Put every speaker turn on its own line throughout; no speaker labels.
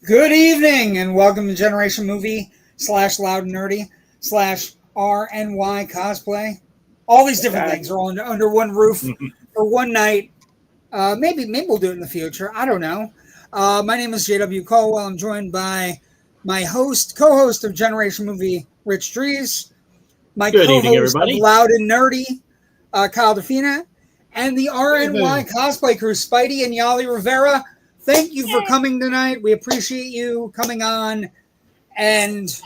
Good evening and welcome to Generation Movie / Loud and Nerdy / RNY Cosplay. All these different things are all under one roof for one night. Maybe we'll do it in the future. I don't know. My name is JW Colwell. I'm joined by my co-host of Generation Movie, Rich Drees, my
Good evening,
co-host of
everybody.
Loud and Nerdy, Kyle Defina, and the RNY Cosplay crew, Spidey and Yollie Rivera. Thank you for coming tonight. We appreciate you coming on. And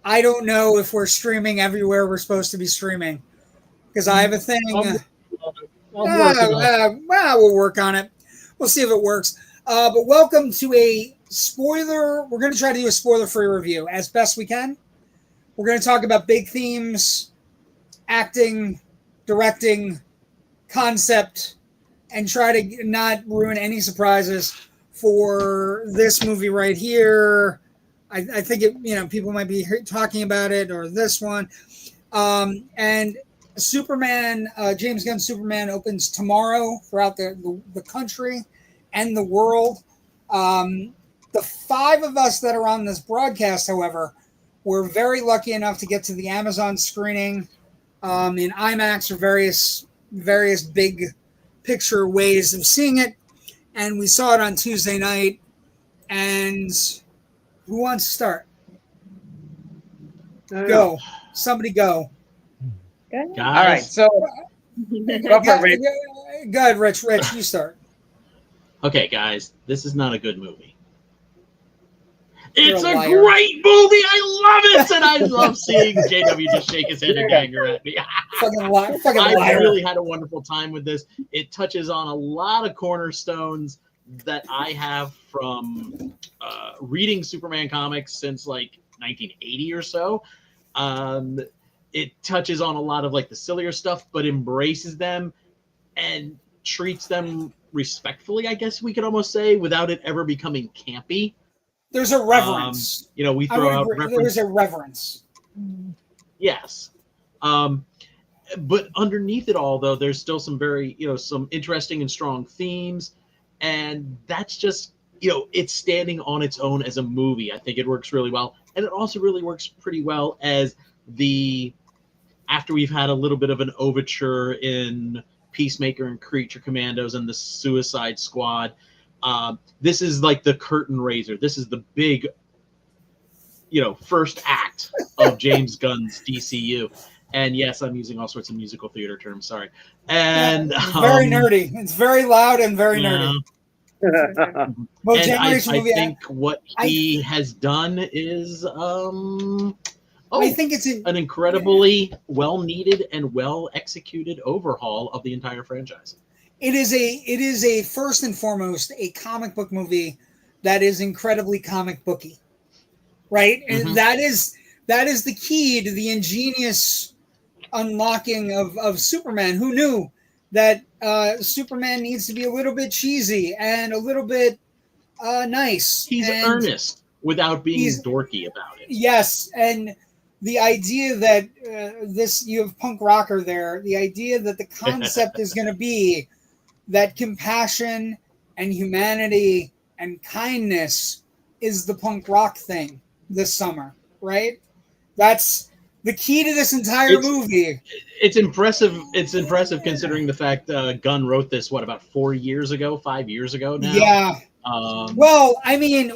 I don't know if we're streaming everywhere we're supposed to be streaming because I have a thing. We'll work on it. We'll see if it works. But welcome to a spoiler. We're going to try to do a spoiler-free review as best we can. We're going to talk about big themes, acting, directing, concept, and try to not ruin any surprises for this movie right here. I think people might be talking about it, or this one. And Superman, James Gunn's Superman opens tomorrow throughout the country and the world. The five of us that are on this broadcast, however, were very lucky enough to get to the Amazon screening in IMAX or various big picture ways of seeing it, and we saw it on Tuesday night. And who wants to start? Go. Somebody go.
All right, so
Go ahead, Rich. Rich, you start.
Okay, guys, this is not a good movie. It's a
liar.
great movie. I love it, and I love seeing JW just shake his head in anger at me.
Fucking liar.
I really had a wonderful time with this. It touches on a lot of cornerstones that I have from reading Superman comics since like 1980 or so. It touches on a lot of like the sillier stuff, but embraces them and treats them respectfully, I guess we could almost say, without it ever becoming campy.
There's a reverence.
We throw out
There's a reverence.
Yes. But underneath it all, though, there's still some very, some interesting and strong themes. And that's just, it's standing on its own as a movie. I think it works really well. And it also really works pretty well as after we've had a little bit of an overture in Peacemaker and Creature Commandos and the Suicide Squad. This is like the curtain raiser. This is the big, first act of James Gunn's DCU. And yes, I'm using all sorts of musical theater terms. Sorry. And
it's very nerdy. It's very loud and very nerdy.
Well, and I think what he has done is, I think it's an incredibly well-needed and well-executed overhaul of the entire franchise.
It is a first and foremost a comic book movie that is incredibly comic booky, right? Mm-hmm. And that is the key to the ingenious unlocking of Superman. Who knew that Superman needs to be a little bit cheesy and a little bit nice?
He's earnest without being dorky about it.
Yes, and the idea that you have punk rocker there. The idea that the concept is going to be that compassion and humanity and kindness is the punk rock thing this summer, right? That's the key to this entire movie.
It's impressive. It's impressive considering the fact Gunn wrote this, about 5 years ago now?
Yeah. Well, I mean,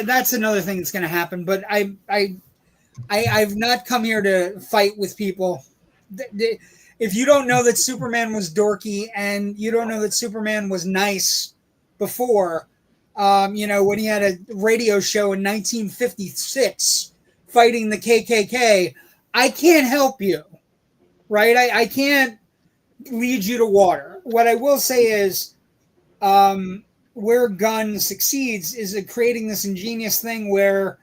that's another thing that's going to happen, but I've not come here to fight with people. If you don't know that Superman was dorky and you don't know that Superman was nice before, when he had a radio show in 1956 fighting the KKK, I can't help you, right? I can't lead you to water. What I will say is where Gunn succeeds is at creating this ingenious thing where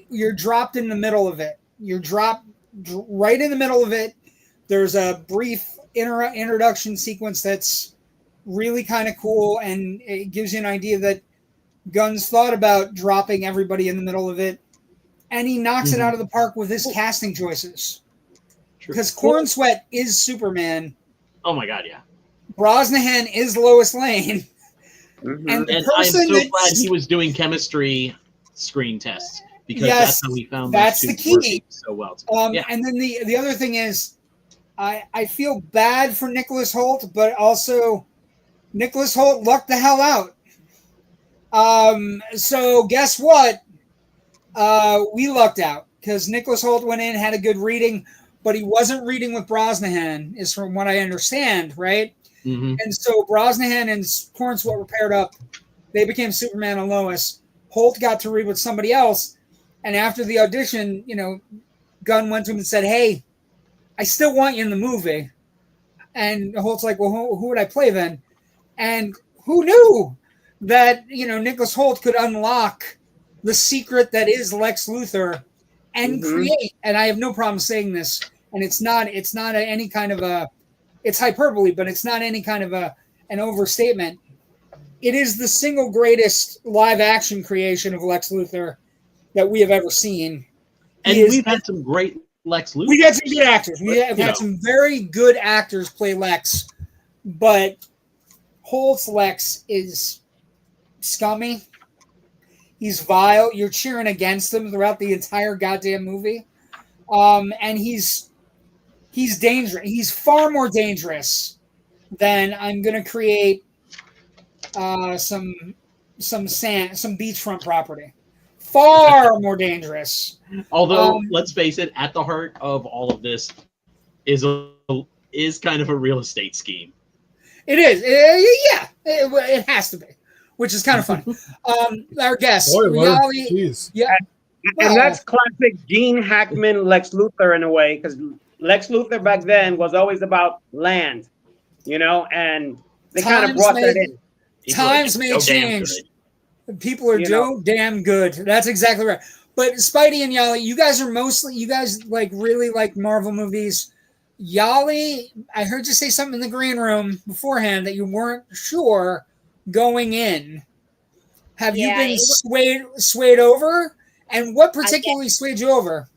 you're dropped in the middle of it. You're dropped right in the middle of it. There's a brief introduction sequence that's really kind of cool, and it gives you an idea that Gunn's thought about dropping everybody in the middle of it, and he knocks it out of the park with his casting choices. Because Corenswet is Superman.
Oh my God, yeah.
Brosnahan is Lois Lane.
Mm-hmm.
And
I'm so glad he was doing chemistry screen tests, because that's how we found
that's
those
the
two
key.
working so well.
And then the other thing is, I feel bad for Nicholas Hoult, but also Nicholas Hoult lucked the hell out. So guess what? We lucked out because Nicholas Hoult went in, had a good reading, but he wasn't reading with Brosnahan, is from what I understand, right?
Mm-hmm.
And so Brosnahan and Corenswet were paired up. They became Superman and Lois. Hoult got to read with somebody else. And after the audition, Gunn went to him and said, "Hey, I still want you in the movie." And Holt's like, "Well, who would I play then?" And who knew that, Nicholas Hoult could unlock the secret that is Lex Luthor and create, and I have no problem saying this, and it's not any kind of it's hyperbole, but it's not any kind of an overstatement. It is the single greatest live action creation of Lex Luthor that we have ever seen.
And we've had some great Lex Luthor.
We had some good actors. We have had some very good actors play Lex, but Holt's Lex is scummy. He's vile. You're cheering against him throughout the entire goddamn movie. And he's dangerous. He's far more dangerous than I'm going to create some beachfront property. Far more dangerous.
Although, let's face it, at the heart of all of this is kind of a real estate scheme.
It is. It has to be, which is kind of fun. Our guest, Yollie. Yeah.
And that's classic Gene Hackman, Lex Luthor in a way, because Lex Luthor back then was always about land, and they kind of brought that in.
Times may change. People are damn good. That's exactly right. But Spidey and Yollie, you guys really like Marvel movies. Yollie, I heard you say something in the green room beforehand that you weren't sure going in. Have you been swayed over? And what particularly swayed you over?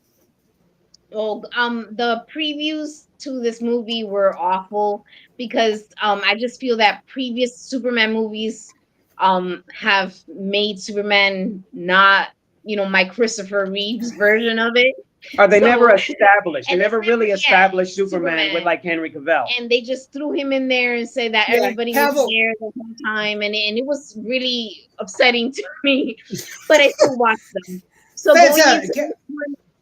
Well, the previews to this movie were awful because I just feel that previous Superman movies have made Superman not, my Christopher Reeve's version of it.
Or they never established. They never really established Superman with like Henry Cavill.
And they just threw him in there and said that everybody was there the whole time, and it was really upsetting to me. But I still watched them. So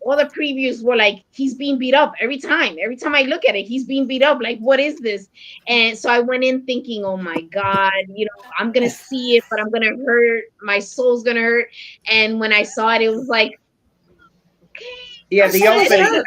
all the previews were like, he's being beat up every time. Every time I look at it, he's being beat up. Like, what is this? And so I went in thinking, oh my God, I'm going to see it, but I'm going to hurt. My soul's going to hurt. And when I saw it, it was like, okay.
Yeah, the opening,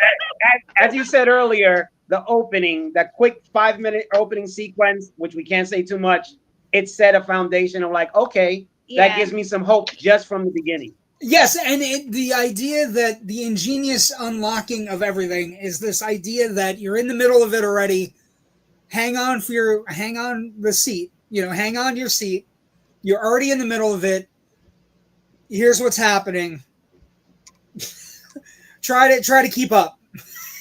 as you said earlier, the opening, that quick 5-minute opening sequence, which we can't say too much, it set a foundation of like, okay, that gives me some hope just from the beginning.
Yes, and the idea that the ingenious unlocking of everything is this idea that you're in the middle of it already. Hang on the seat. Hang on to your seat. You're already in the middle of it. Here's what's happening. Try to keep up.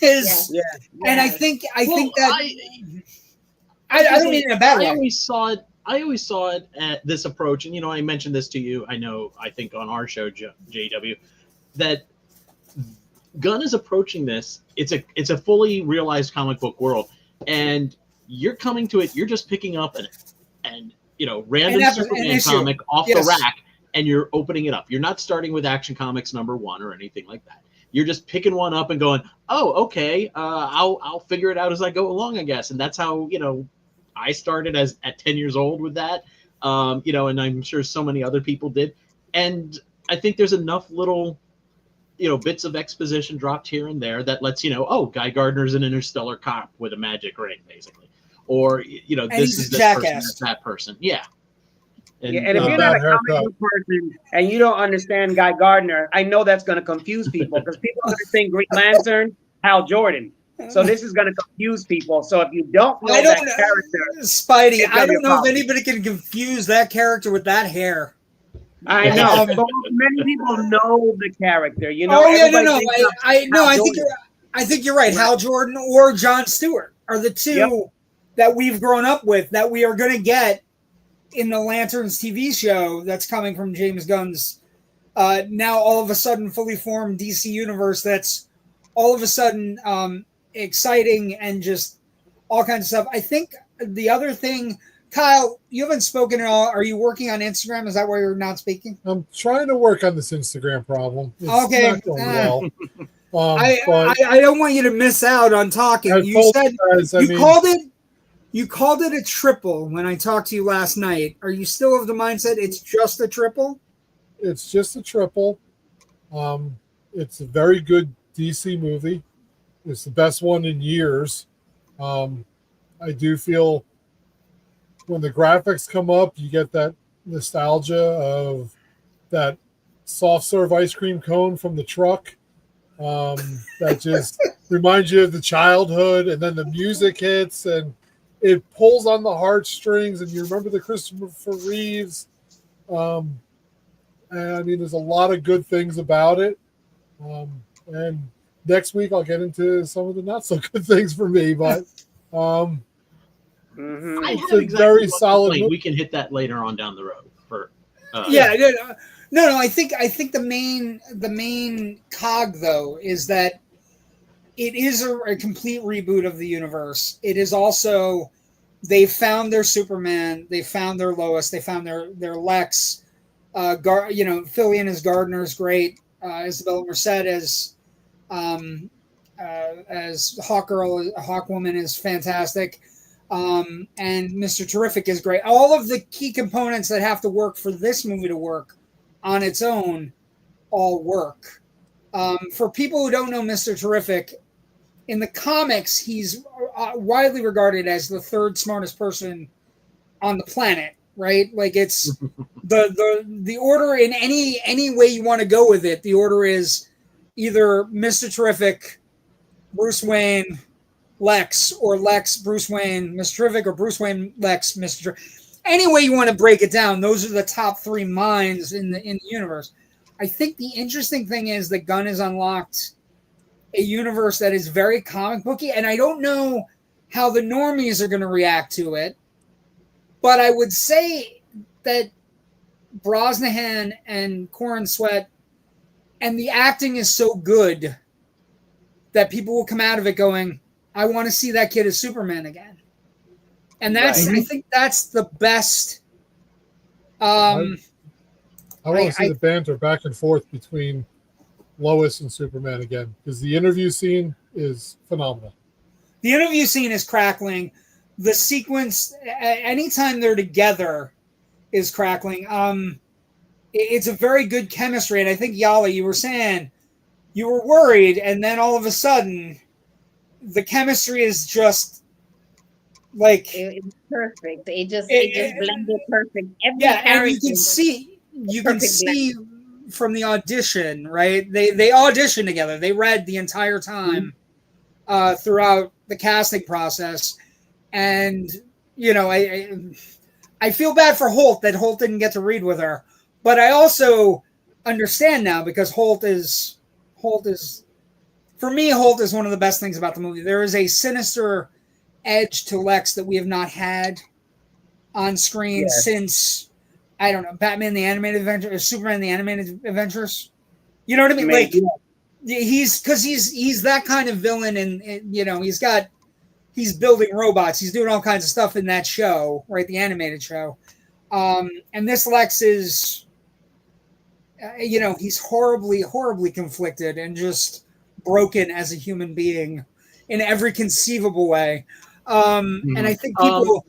And I think that I don't mean in a bad way.
I always saw it at this approach, and I mentioned this to you. I think on our show, JW, that Gunn is approaching this. It's a fully realized comic book world, and you're coming to it. You're just picking up an random Superman comic off the rack, and you're opening it up. You're not starting with Action Comics #1 or anything like that. You're just picking one up and going, oh, okay, I'll figure it out as I go along, I guess. And that's how I started at 10 years old with that, and I'm sure so many other people did. And I think there's enough little, bits of exposition dropped here and there that lets Guy Gardner's an interstellar cop with a magic ring, basically, or this is this person, that's that person, And
if you're not a comic book person and you don't understand Guy Gardner, I know that's going to confuse people because people are going to think Green Lantern, Hal Jordan. So this is going to confuse people. So if you don't know that character,
Spidey, I don't know if anybody can confuse that character with that hair.
I know, but many people know the character.
I think you're right. Hal Jordan or Jon Stewart are the two that we've grown up with that we are going to get in the Lanterns TV show that's coming from James Gunn's now all of a sudden fully formed DC universe that's all of a sudden exciting and just all kinds of stuff. I think the other thing, Kyle, you haven't spoken at all. Are you working on Instagram? Is that why you're not speaking?
I'm trying to work on this Instagram problem. It's
okay.
not going well.
I don't want you to miss out on talking. You said you called it a triple when I talked to you last night. Are you still of the mindset it's just a triple?
It's just a triple. It's a very good DC movie. It's the best one in years. I do feel when the graphics come up, you get that nostalgia of that soft serve ice cream cone from the truck. That just reminds you of the childhood, and then the music hits and it pulls on the heartstrings, and you remember the Christopher Reeves. And I mean, there's a lot of good things about it. And next week I'll get into some of the not so good things for me, but
it's
a very solid movie.
We can hit that later on down the road.
No. I think the main cog though is that it is a complete reboot of the universe. It is also they found their Superman, they found their Lois, they found their Lex. Fillion as Gardner is great. Isabella Merced as Hawkwoman is fantastic. And Mr. Terrific is great. All of the key components that have to work for this movie to work on its own all work. For people who don't know Mr. Terrific, in the comics, he's widely regarded as the third smartest person on the planet, right? Like it's the order in any way you want to go with it. The order is either Mr. Terrific, Bruce Wayne, Lex, or Lex, Bruce Wayne, Mr. Terrific, or Bruce Wayne, Lex, Mr. Terrific. Any way you want to break it down, those are the top three minds in the universe. I think the interesting thing is that Gunn has unlocked a universe that is very comic booky, and I don't know how the normies are going to react to it, but I would say that Brosnahan and Corenswet and the acting is so good that people will come out of it going, I want to see that kid as Superman again. And that's, I think that's the best.
I want to see the banter back and forth between Lois and Superman again, because the interview scene is phenomenal.
The interview scene is crackling. The sequence, anytime they're together, is crackling. It's a very good chemistry, and I think Yollie, you were saying you were worried, and then all of a sudden, the chemistry is just like
it's perfect. It just blended perfect.
And you can see from the audition, right? They auditioned together. They read the entire time throughout the casting process, and I feel bad for Hoult that Hoult didn't get to read with her, but I also understand now because Hoult is for me. Hoult is one of the best things about the movie. There is a sinister edge to Lex that we have not had on screen since, I don't know, Batman the Animated Adventure or Superman the Animated Adventures. You know what I mean? Like he's that kind of villain, and he's building robots. He's doing all kinds of stuff in that show, right? The animated show. And this Lex is, he's horribly, horribly conflicted and just broken as a human being in every conceivable way. And I think people...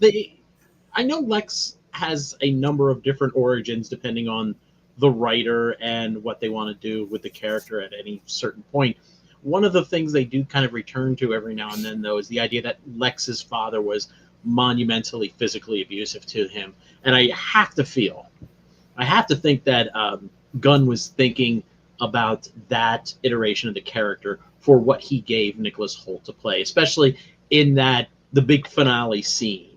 I know Lex has a number of different origins depending on the writer and what they want to do with the character at any certain point. One of the things they do kind of return to every now and then, though, is the idea that Lex's father was monumentally physically abusive to him. And I have to think that Gunn was thinking about that iteration of the character for what he gave Nicholas Hoult to play, especially in the big finale scene.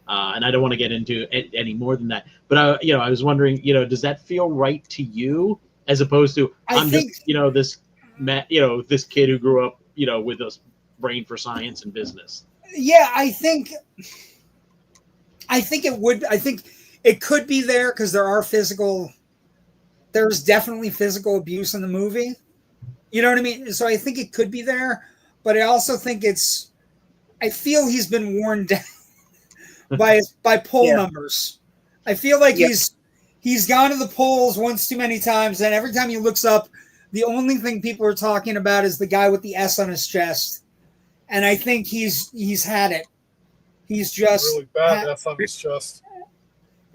And I don't want to get into it any more than that. But I was wondering, does that feel right to you, as opposed to this kid who grew up, with a brain for science and business?
Yeah, I think it would. I think it could be there because there's definitely physical abuse in the movie. You know what I mean? So I think it could be there, but I also think I feel he's been worn down by poll numbers. I feel like he's gone to the polls once too many times, and every time he looks up, the only thing people are talking about is the guy with the S on his chest. And I think he's had it. He's just
really bad S on his chest.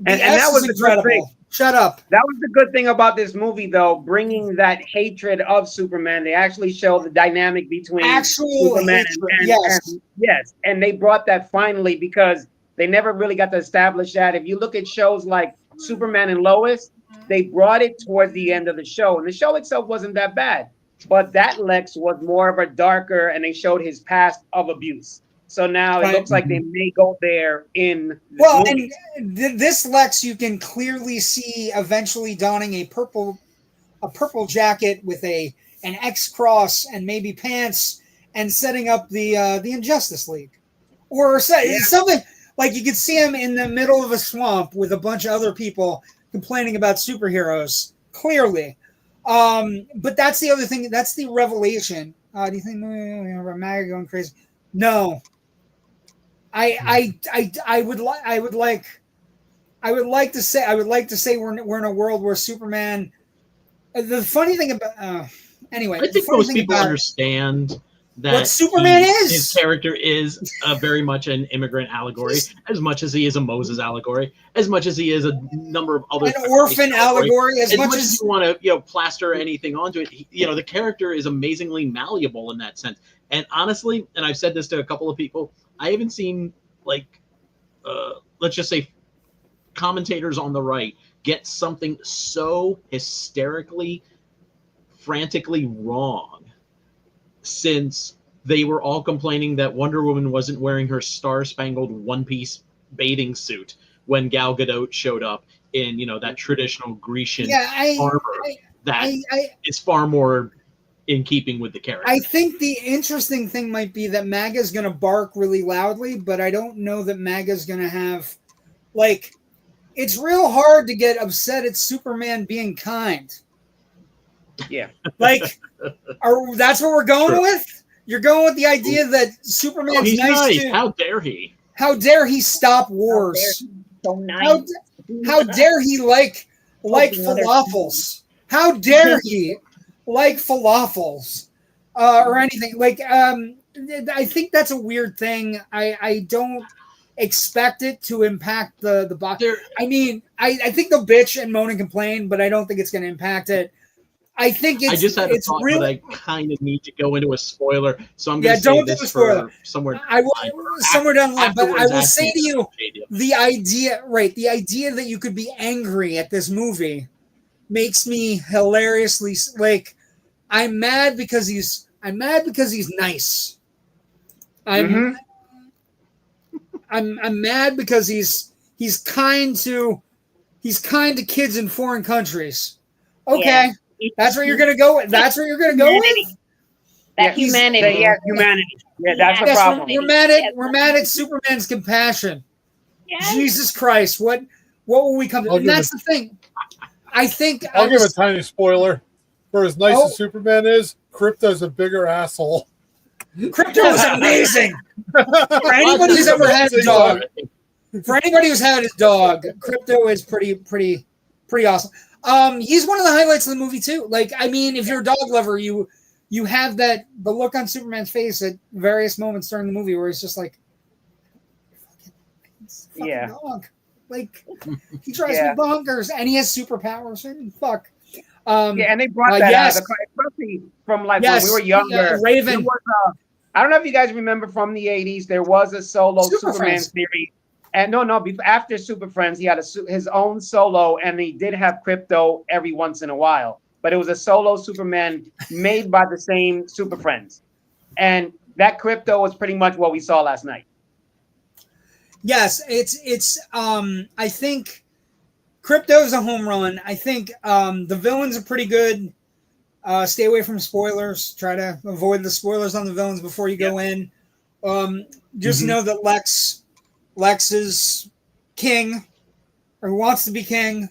And that was incredible.
Shut up.
That was the good thing about this movie, though, bringing that hatred of Superman. They actually show the dynamic between Superman and yes, and they brought that finally because they never really got to establish that. If you look at shows like Superman and Lois, they brought it toward the end of the show, and the show itself wasn't that bad. But that Lex was more of a darker, and they showed his past of abuse. So now it looks like they may go there in movie.
And this Lex you can clearly see eventually donning a purple jacket with an X cross and maybe pants and setting up the Injustice League, or something like you could see him in the middle of a swamp with a bunch of other people complaining about superheroes. Clearly, but that's the other thing. That's the revelation. Do you think MAGA going crazy? No. I would like to say we're in a world where Superman. The funny thing about anyway,
I think most people understand that
what Superman is.
His character is very much an immigrant allegory, as much as he is a Moses allegory, as much as he is a number of other
an orphan allegory, as much as
you want to plaster anything onto it. The character is amazingly malleable in that sense. And honestly, and I've said this to a couple of people, I haven't seen let's just say commentators on the right get something so hysterically, frantically wrong since they were all complaining that Wonder Woman wasn't wearing her star-spangled one-piece bathing suit when Gal Gadot showed up in, that traditional Grecian armor that is far more in keeping with the character.
I think the interesting thing might be that MAGA is going to bark really loudly, but I don't know that MAGA is going to have, it's real hard to get upset at Superman being kind.
Yeah.
That's what we're going with? You're going with the idea that Superman's nice to...
How dare he?
How dare he stop wars?
So nice.
How dare he like falafels? How dare he like falafels or anything? I think that's a weird thing. I don't expect it to impact the box. I mean, I think they'll bitch and moan and complain, but I don't think it's going to impact it. I think I
just had a thought, but I kind of need to go into a spoiler, so I'm going to
say
this for somewhere.
Somewhere down the line, but I will say to you, the idea that you could be angry at this movie makes me hilariously I'm mad because he's nice. I'm mad because he's kind to kids in foreign countries. Okay. Yeah. That's where you're gonna go with. That's where you're gonna go with.
That humanity.
Yeah, humanity. Yeah, that's the problem.
We're mad at Superman's compassion. Yes. Jesus Christ, what will we come to? And that's the thing. I think
I'll give a tiny spoiler. For as nice as Superman is, Krypto's a bigger asshole.
Krypto is amazing. For anybody who's ever had a dog, Krypto is pretty awesome. He's one of the highlights of the movie too. If you're a dog lover, you have the look on Superman's face at various moments during the movie where he's just like, dog. He drives me bonkers, and he has superpowers. Fuck.
And they brought that out, especially from when we were younger.
Raven.
I don't know if you guys remember from the 80s, there was a solo Superman series. And after Super Friends, he had his own solo, and he did have Krypto every once in a while. But it was a solo Superman made by the same Super Friends. And that Krypto was pretty much what we saw last night.
Yes, it's I think Krypto's a home run. I think the villains are pretty good. Stay away from spoilers. Try to avoid the spoilers on the villains before you go in. Just know that Lex is king, or who wants to be king.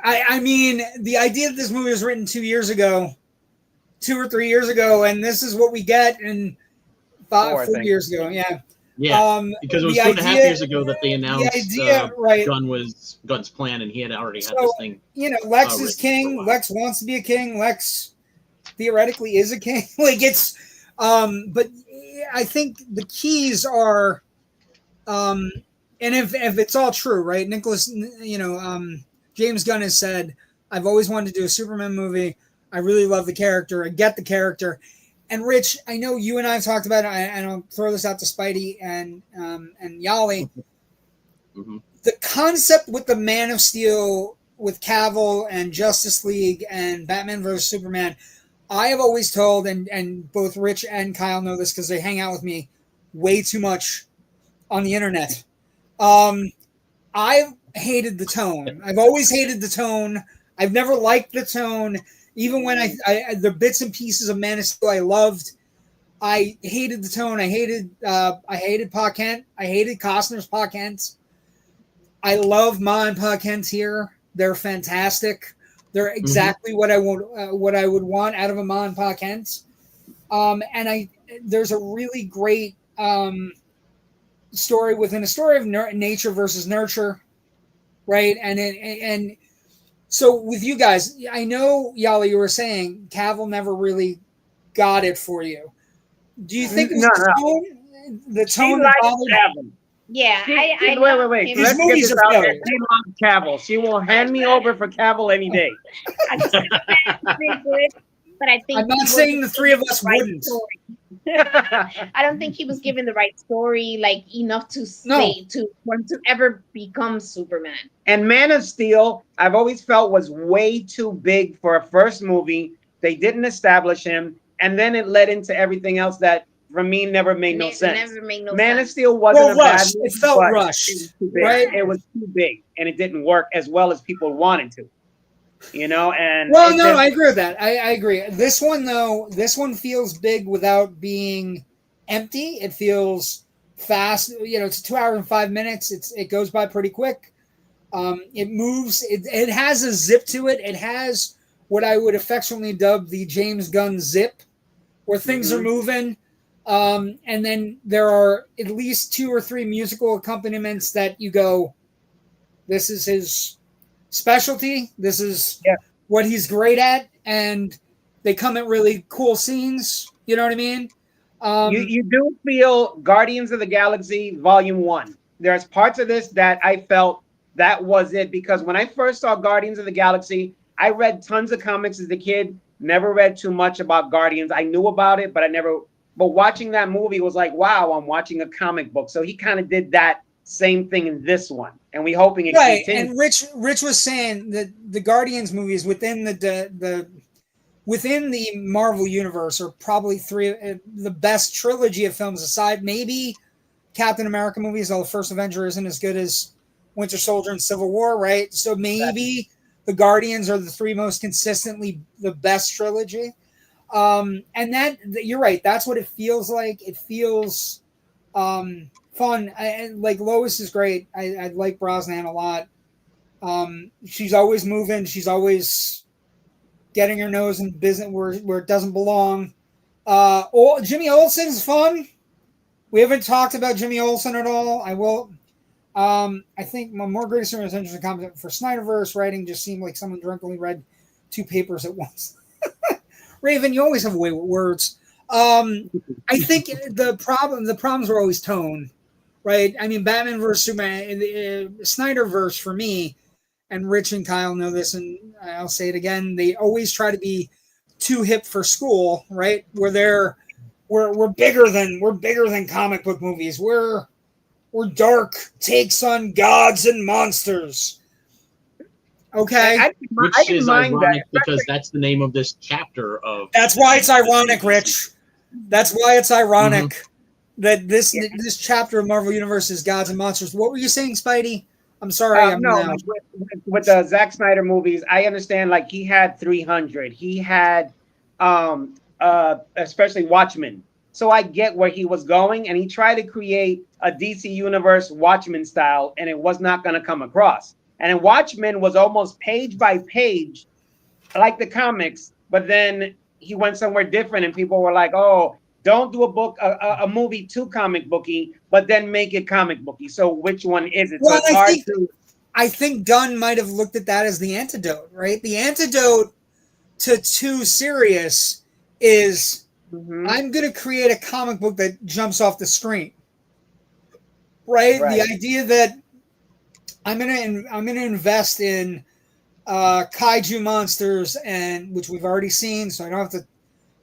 I mean, the idea that this movie was written 2 or 3 years ago, and this is what we get in 4 years ago. Yeah.
Yeah, because it was 2.5 years ago that they announced
right.
Gunn's plan, and he had already had this thing.
You know, Lex is king. Lex wants to be a king. Lex theoretically is a king. Like it's, but I think the keys are, and if it's all true, right? Nicholas, James Gunn has said, I've always wanted to do a Superman movie. I really love the character. I get the character. And Rich, I know you and I have talked about it, and I'll throw this out to Spidey and Yollie.
Mm-hmm.
The concept with the Man of Steel, with Cavill and Justice League and Batman vs. Superman, I have always told, and both Rich and Kyle know this because they hang out with me way too much on the internet. I've hated the tone. I've always hated the tone. I've never liked the tone. Even when I the bits and pieces of Man of Steel I loved, I hated the tone. I hated Pa Kent. I hated Costner's Pa Kent. I love Ma and Pa Kent here. They're fantastic. They're exactly what I would want out of a Ma and Pa Kent. And there's a really great story within a story of nature versus nurture, right? And so with you guys, I know, Yollie, you were saying Cavill never really got it for you. Do you think the tone bothered
Cavill? Yeah,
wait. Let's get this out there. She loves Cavill. She will hand me over for Cavill any day.
But I think
I'm not saying the three of us wouldn't.
I don't think he was given the right story, like enough to say to want to ever become Superman.
And Man of Steel, I've always felt was way too big for a first movie. They didn't establish him, and then it led into everything else that for me never made no sense. Man of Steel wasn't a bad movie.
It felt rushed,
right? It was too big, and it didn't work as well as people wanted to. And
I agree with that. I agree. This one feels big without being empty. It feels fast. It's 2 hours and 5 minutes. It goes by pretty quick. It moves. It has a zip to it. It has what I would affectionately dub the James Gunn zip, where things are moving. And then there are at least 2 or 3 musical accompaniments that you go, this is his specialty. This is what he's great at, and they come at really cool scenes. You know what I mean?
You do feel Guardians of the Galaxy Volume 1. There's parts of this that I felt that was it, because when I first saw Guardians of the Galaxy, I read tons of comics as a kid, never read too much about Guardians. I knew about it, but but watching that movie was like, wow, I'm watching a comic book. So he kind of did that same thing in this one, and we're hoping it continues.
And Rich was saying that the Guardians movies within the Marvel universe are probably the best trilogy of films, aside maybe Captain America movies, though the first Avenger isn't as good as Winter Soldier and Civil War, right? So maybe the Guardians are the 3 most consistently the best trilogy. And that you're right, that's what it feels like. It feels fun. Like Lois is great. I like Brosnahan a lot. She's always moving. She's always getting her nose in business where it doesn't belong. Jimmy Olsen's fun. We haven't talked about Jimmy Olsen at all. I will. I think my more greatest attention comment for Snyderverse writing just seemed like someone drunkenly read 2 papers at once. Raven, you always have a way with words. I think the problems were always tone, right? I mean, Batman vs. Superman, Snyderverse for me, and Rich and Kyle know this, and I'll say it again, they always try to be too hip for school, right? Where we're bigger than comic book movies. We're dark takes on gods and monsters. Okay,
which is ironic because that's the name of this chapter of.
That's why it's ironic, Rich. That's why it's ironic that this chapter of Marvel Universe is gods and monsters. What were you saying, Spidey? I'm sorry.
With the Zack Snyder movies, I understand. Like he had 300. He had, especially Watchmen. So I get where he was going, and he tried to create a DC Universe Watchmen style, and it was not going to come across. And Watchmen was almost page by page, like the comics, but then he went somewhere different, and people were like, "Oh, don't do a movie too comic booky, but then make it comic booky." So which one is it?
Well,
so
I think Gunn might have looked at that as the antidote, right? The antidote to too serious is I'm going to create a comic book that jumps off the screen, right? The idea that I'm going to invest in kaiju monsters, and which we've already seen, so I don't have to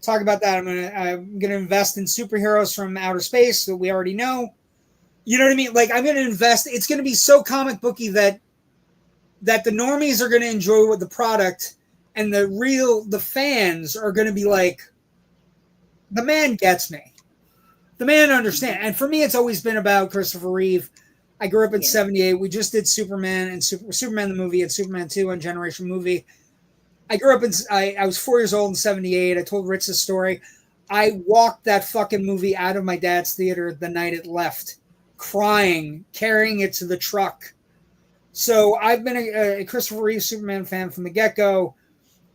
talk about that. I'm gonna invest in superheroes from outer space that we already know. You know what I mean? Like, I'm gonna invest. It's gonna be so comic booky that the normies are gonna enjoy the product, and the fans are gonna be like, the man gets me. The man understands. And for me, it's always been about Christopher Reeve. I grew up in '78. We just did Superman and Superman the movie and Superman 2 on Generation Movie. I grew up I was 4 years old in '78. I told Rich this story. I walked that fucking movie out of my dad's theater the night it left, crying, carrying it to the truck. So I've been a Christopher Reeve Superman fan from the get-go.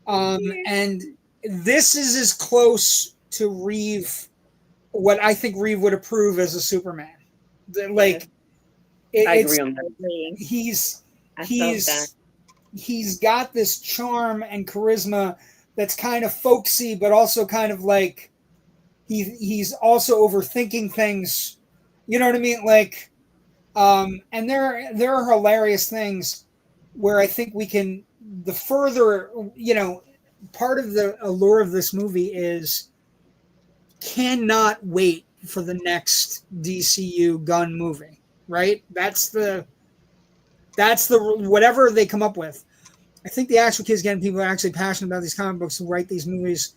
And this is as close to Reeve, what I think Reeve would approve as a Superman. Like,
I agree on that.
He's got this charm and charisma that's kind of folksy, but also kind of like he's also overthinking things. You know what I mean? Like, and there are hilarious things where I think we can. The further, part of the allure of this movie is cannot wait for the next DCU Gunn movie. Right? That's the whatever they come up with. I think the actual kid's getting people are actually passionate about these comic books who write these movies.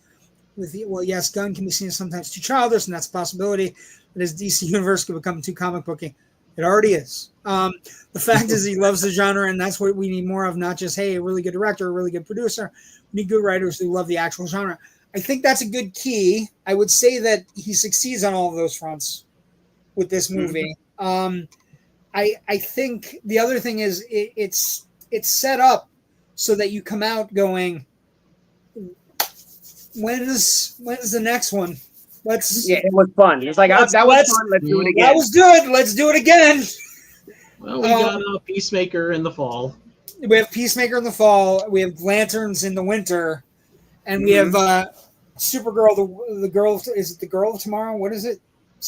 Yes, Gunn can be seen as sometimes too childish, and that's a possibility. That his DC universe could become too comic booky. It already is. The fact is, he loves the genre, and that's what we need more of. Not just a really good director, a really good producer. We need good writers who love the actual genre. I think that's a good key. I would say that he succeeds on all of those fronts with this movie. I think the other thing is it's set up so that you come out going, when's the next one?
It was fun. It's like, that was fun. Let's do it again.
That was good. Let's do it again.
Well, we got a Peacemaker in the fall.
We have Peacemaker in the fall. We have Lanterns in the winter, and we have Supergirl. The girl, is it the Girl of Tomorrow? What is it?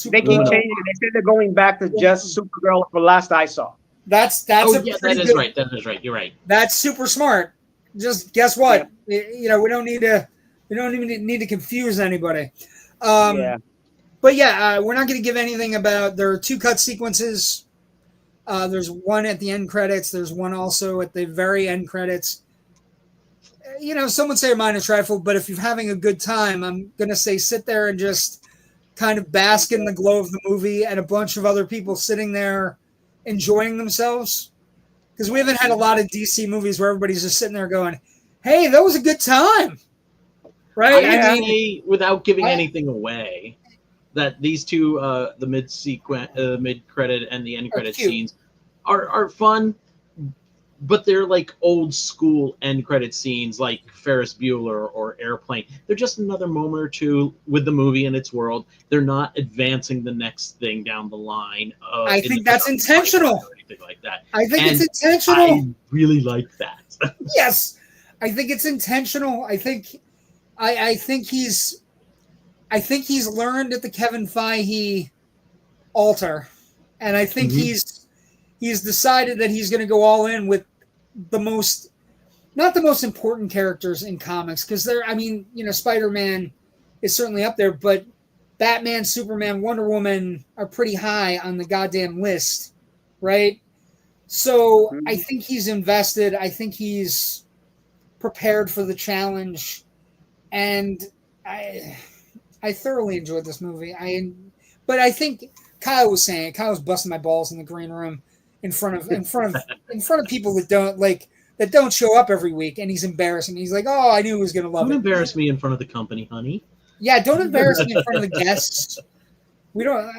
They keep changing. They said they're going back to just Supergirl for last I saw.
That is
right. That is right. You're right.
That's super smart. Just guess what? Yeah. We don't even need to confuse anybody. But we're not going to give anything about. There are 2 cut sequences. There's one at the end credits. There's one also at the very end credits. Some would say mine is trifle, but if you're having a good time, I'm going to say sit there and just kind of bask in the glow of the movie and a bunch of other people sitting there enjoying themselves. Because we haven't had a lot of DC movies where everybody's just sitting there going, hey, that was a good time. Right?
I would say, without giving anything away, that these two, the mid-credit and the end credit scenes are fun, but they're like old school end credit scenes like Ferris Bueller or Airplane. They're just another moment or two with the movie and its world. They're not advancing the next thing down the line.
I think that's intentional.
Or anything like that.
I think it's intentional.
I really like that.
Yes. I think it's intentional. I think he's learned at the Kevin Feige altar. And I think he's decided that he's going to go all in with not the most important characters in comics, because Spider-Man is certainly up there, but Batman, Superman, Wonder Woman are pretty high on the goddamn list, right? So I think he's invested. I think he's prepared for the challenge, and I thoroughly enjoyed this movie. But I think Kyle was busting my balls in the green room in front of people that don't show up every week, and he's embarrassing me. He's like, "Oh, I knew he was going to love it."
Don't embarrass me in front of the company, honey.
Yeah, don't embarrass me in front of the guests. We don't.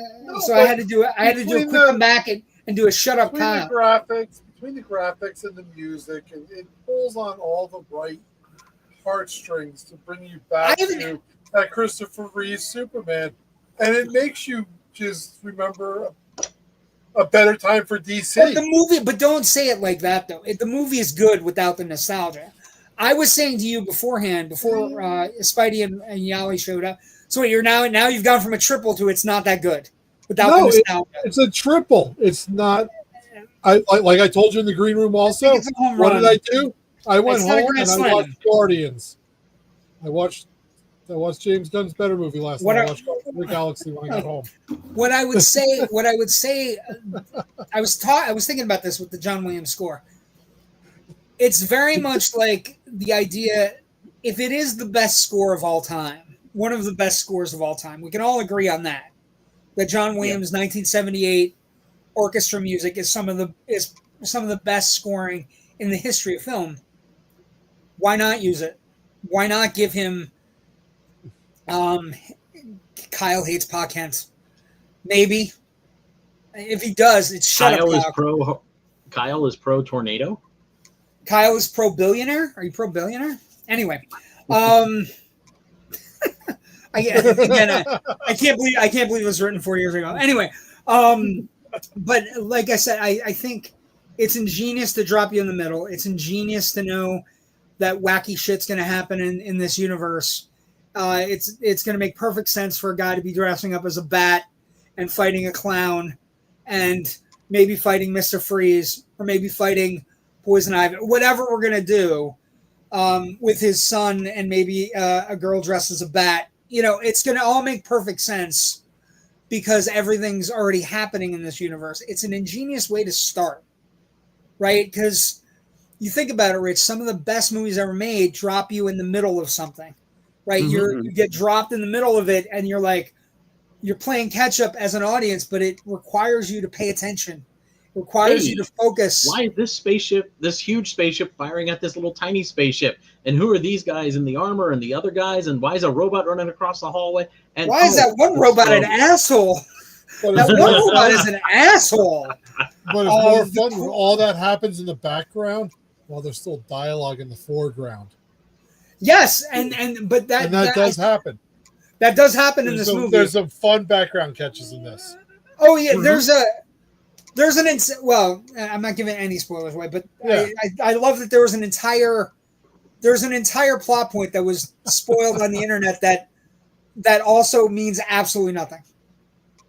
So I had to do a quick comeback and do a shut up time.
Between the graphics and the music, and it pulls on all the right heartstrings to bring you back to that Christopher Reeve Superman, and it makes you just remember a better time for DC.
But the movie, but don't say it like that though. The movie is good without the nostalgia. I was saying to you beforehand, before Spidey and Yollie showed up. So you're now you've gone from a triple to it's not that good without the nostalgia.
It's a triple. It's not. Like I told you in the green room also. What did I do? I went home and I watched Guardians. I watched James Gunn's better movie last night. I watched the Galaxy when I got home.
What I would say, I was thinking about this with the John Williams score. It's very much like the idea, if it is the best score of all time, one of the best scores of all time, we can all agree on that. That John Williams' 1978 orchestra music is some of the best scoring in the history of film. Why not use it? Why not give him Kyle hates Pa Kent. Maybe. If he does, it's shut
Kyle
up.
Kyle is pro tornado.
Kyle is pro billionaire. Are you pro billionaire? Anyway, I can't believe it was written 4 years ago. Anyway, but like I said, I think it's ingenious to drop you in the middle. It's ingenious to know that wacky shit's going to happen in this universe. It's going to make perfect sense for a guy to be dressing up as a bat and fighting a clown and maybe fighting Mr. Freeze or maybe fighting Poison Ivy, whatever we're going to do with his son and maybe a girl dressed as a bat. You know, it's going to all make perfect sense because everything's already happening in this universe. It's an ingenious way to start, right? Because you think about it, Rich, some of the best movies ever made drop you in the middle of something, right? Mm-hmm. You get dropped in the middle of it and you're like, you're playing catch up as an audience, but it requires you to pay attention. It requires you to focus.
Why is this huge spaceship firing at this little tiny spaceship? And who are these guys in the armor and the other guys? And why is a robot running across the hallway? And
why is that one robot an asshole? That one robot is an asshole.
But it's more fun when all that happens in the background while there's still dialogue in the foreground.
Yes, but that
does happen.
That does happen in this movie.
There's some fun background catches in this.
Oh yeah, I'm not giving any spoilers away, but yeah. I love that there's an entire plot point that was spoiled on the internet that also means absolutely nothing.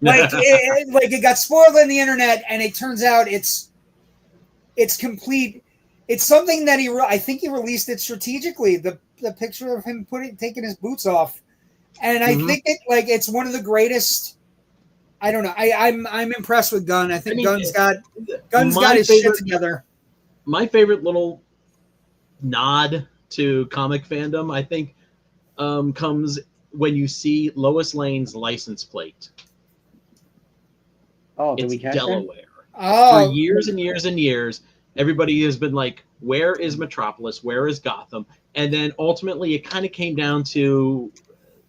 Like it got spoiled on the internet, and it turns out it's complete. It's something that I think he released it strategically. The picture of him taking his boots off, and I think it's one of the greatest. I don't know. I'm impressed with Gunn. I think Gunn's got his shit together.
My favorite little nod to comic fandom, I think, comes when you see Lois Lane's license plate.
Oh, did we catch
Delaware.
That?
Oh,
for years and years and years, everybody has been like, "Where is Metropolis? Where is Gotham?" And then ultimately, it kind of came down to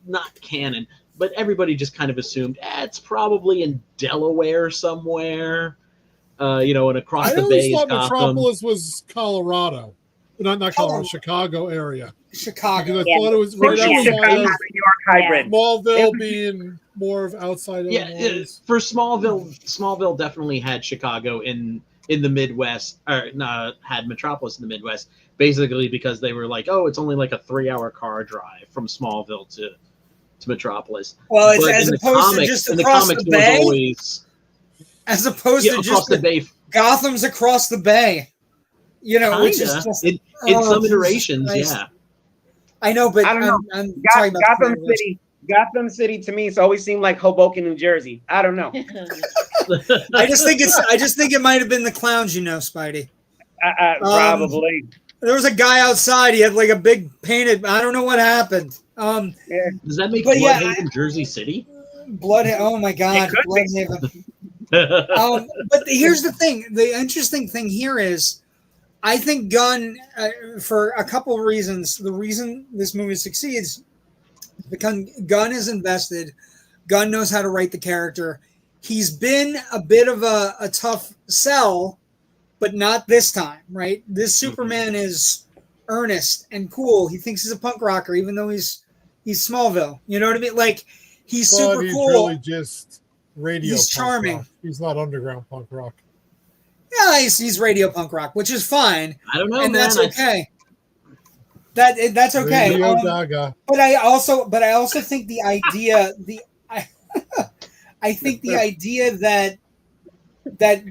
not canon. But everybody just kind of assumed it's probably in Delaware somewhere, and across the bay is Gotham. I always thought
Metropolis was Colorado, not Colorado, Chicago area.
Chicago.
Because I thought it was right outside of
New York hybrid.
Smallville being more of outside of
for Smallville definitely had Chicago in the Midwest, or had Metropolis in the Midwest, basically because they were like, oh, it's only like a 3-hour car drive from Smallville to Metropolis.
Well, it's as opposed to just across the bay. As opposed to just
the bay.
Gotham's across the bay. Which is just
in some iterations, yeah.
I know, but
I don't know.
I'm talking about
Gotham City to me, it's always seemed like Hoboken, New Jersey. I don't know.
I just think it might have been the clowns, Spidey.
Probably.
There was a guy outside. He had like a big painted. I don't know what happened.
Does that make Bloodhaven Jersey City?
Oh my God, Bloodhaven. But here's the thing. The interesting thing here is, I think Gunn, for a couple of reasons, the reason this movie succeeds, Gunn is invested. Gunn knows how to write the character. He's been a bit of a tough sell, but not this time, right? This Superman is earnest and cool. He thinks he's a punk rocker, even though he's Smallville. You know what I mean? Like, he's super cool.
Really just radio.
He's charming.
Rock. He's not underground punk rock.
Yeah, he's radio punk rock, which is fine.
I don't know,
and
man.
that's okay. That's okay.
Radio Gaga.
But I also think the idea I think the idea that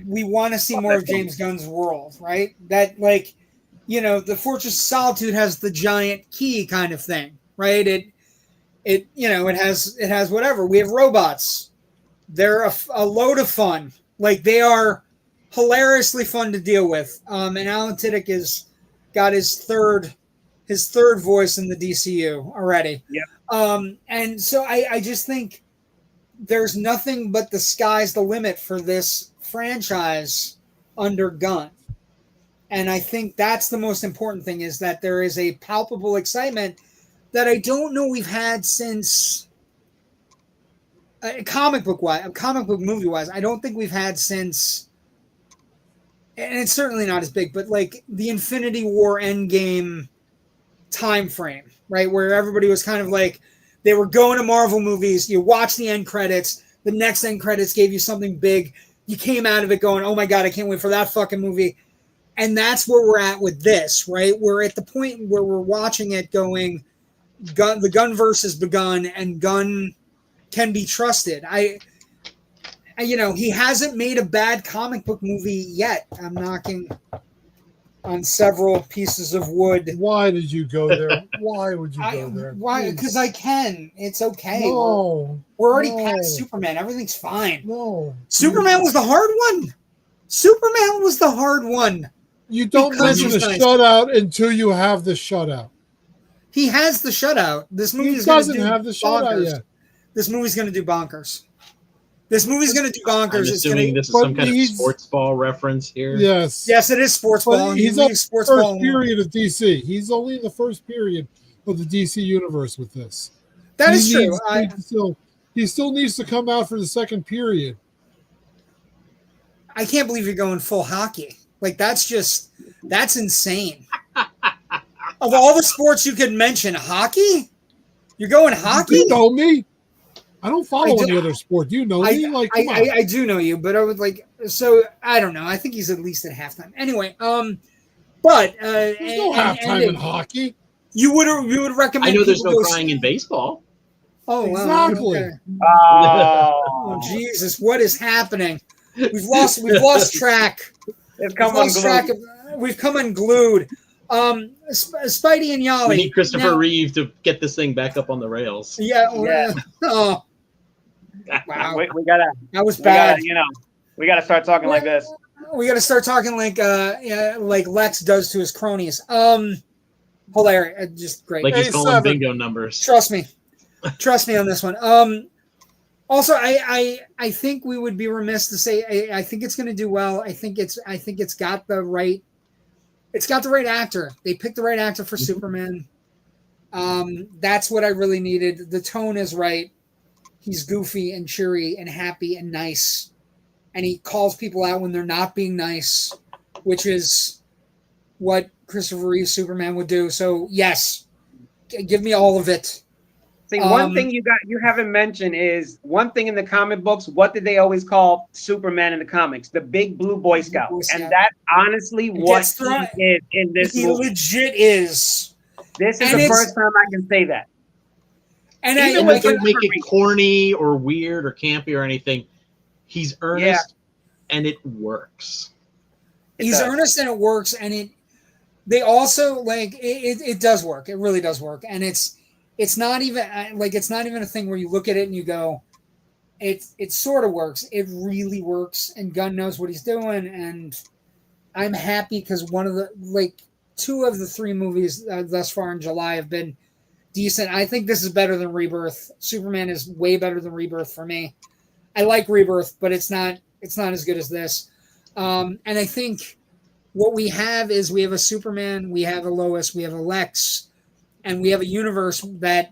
we want to see more of James Gunn's world, right? That, like, you know, the Fortress of Solitude has the giant key kind of thing, right? It you know, it has whatever. We have robots. They're a load of fun. Like, they are hilariously fun to deal with. And Alan Tudyk has got his third voice in the DCU already.
Yeah.
And so I just think there's nothing but the sky's the limit for this franchise under Gunn. And I think that's the most important thing, is that there is a palpable excitement that I don't know we've had since comic book movie wise. I don't think we've had since, and it's certainly not as big, but like the Infinity War Endgame time frame, right? Where everybody was kind of like, they were going to Marvel movies. You watch the end credits. The next end credits gave you something big. You came out of it going, oh my God, I can't wait for that fucking movie. And that's where we're at with this, right? We're at the point where we're watching it going, the GUNN-VERSE has begun, and Gunn can be trusted. You know, he hasn't made a bad comic book movie yet. I'm knocking on several pieces of wood.
Why did you go there? Why would you go there?
Why? Because I can. It's okay.
No,
we're already past Superman. Everything's fine.
No.
Superman was the hard one. Superman was the hard one.
You don't mention the shutout until you have the shutout.
He has the shutout. This movie
doesn't have the shutout yet.
This movie's going to do bonkers. This movie's going to do bonkers.
I'm assuming this is some kind of sports ball reference here.
Yes.
Yes, it is sports ball.
He's in the first period of DC. He's only in the first period of the DC universe with this.
That is true.
He still needs to come out for the second period.
I can't believe you're going full hockey. Like, that's insane. Of all the sports you could mention, hockey? You're going hockey?
You know me. I don't follow any other sport. You know me.
I do know you, but I would like, so I don't know. I think he's at least at halftime. Anyway, but
there's no halftime in hockey.
You would recommend?
I know there's no crying in baseball.
Oh,
exactly.
Wow. Okay. Oh, Jesus! What is happening? We've lost track. We've come unglued. Spidey and Yollie.
We need Christopher Reeve to get this thing back up on the rails.
Yeah. Oh. Wow.
We gotta.
That was bad.
We gotta start talking like this.
We gotta start talking like Lex does to his cronies. Hilarious. Just great.
Like he's calling bingo numbers.
Trust me on this one. Also, I think we would be remiss to say I think it's going to do well. I think it's got the right actor. They picked the right actor for Superman. That's what I really needed. The tone is right. He's goofy and cheery and happy and nice, and he calls people out when they're not being nice, which is what Christopher Reeve's Superman would do. So yes, give me all of it.
See, one thing you haven't mentioned is one thing in the comic books. What did they always call Superman in the comics? The big blue Boy Scout. And that's honestly what he is in this movie.
He legit is.
This is the first time I can say that.
And even if they make it corny or weird or campy or anything, he's earnest and it works.
He's earnest and it works, and they also like it does work. It really does work, and it's not even a thing where you look at it and you go, it sort of works. It really works, and Gunn knows what he's doing, and I'm happy because two of the three movies thus far in July have been decent. I think this is better than Rebirth. Superman is way better than Rebirth for me. I like Rebirth, but it's not as good as this. And I think what we have is we have a Superman, we have a Lois, we have a Lex, and we have a universe that